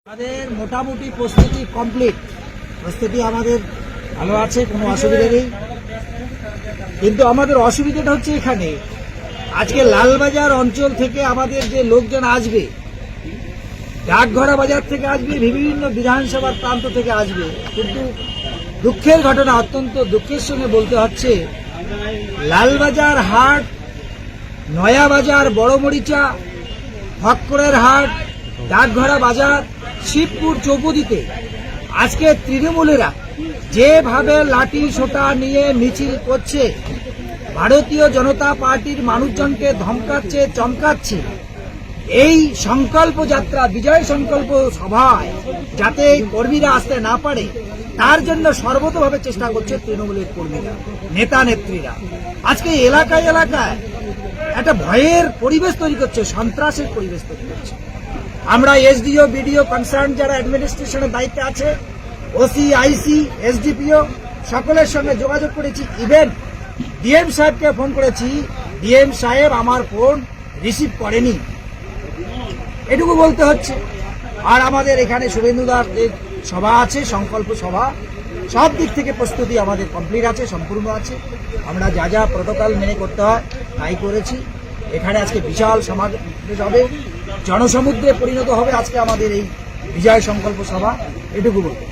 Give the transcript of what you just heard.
আমাদের মোটামুটি প্রস্তুতি কমপ্লিট, প্রস্তুতি আমাদের ভালো আছে, কোনো অসুবিধা নেই। কিন্তু আমাদের অসুবিধাটা হচ্ছে এখানে আজকে লালবাজার অঞ্চল থেকে আমাদের যে লোকজন আসবে, ডাকঘরা বাজার থেকে আসবে, বিভিন্ন বিধানসভার প্রান্ত থেকে আসবে, কিন্তু দুঃখের ঘটনা, অত্যন্ত দুঃখের সঙ্গে বলতে হচ্ছে, লালবাজার হাট, নয়াবাজার, বড়মরিচা, ফক্করের হাট, ডাকঘরা বাজার, শিবপুর চৌপদিতে আজকে তৃণমূলেরা যেভাবে লাঠি সোটা নিয়ে মিছিল করছে, ভারতীয় জনতা পার্টির মানুষজনকে ধমকাচ্ছে, চমকাচ্ছে, এই সংকল্প যাত্রা, বিজয় সংকল্প সভায় যাতে এই কর্মীরা আসতে না পারে তার জন্য সর্বতভাবে চেষ্টা করছে তৃণমূলের কর্মীরা, নেতা নেত্রীরা। আজকে এলাকায় এলাকায় একটা ভয়ের পরিবেশ তৈরি করছে, সন্ত্রাসের পরিবেশ তৈরি করছে। আমরা এসডিও, বিডিও, কনসার্ন যারা অ্যাডমিনিস্ট্রেশনের দায়িত্বে আছে, ওসি, আইসি, এসডিপিও সকলের সঙ্গে যোগাযোগ করেছি। ইভেন ডিএম সাহেবকে ফোন করেছি, ডিএম সাহেব আমার ফোন রিসিভ করেনি, এটুকু বলতে হচ্ছে। আর আমাদের এখানে শুভেন্দুদার সভা আছে, সংকল্প সভা, সব দিক থেকে প্রস্তুতি আমাদের কমপ্লিট আছে, সম্পূর্ণ আছে। আমরা যা যা প্রোটোকল মেনে করতে হয় তাই করেছি। এখানে আজকে বিশাল সমাবেশ হবে, জনসমুদ্রে পরিণত হবে আজকে আমাদের এই বিজয় সংকল্প সভা, এটুকু বলতে।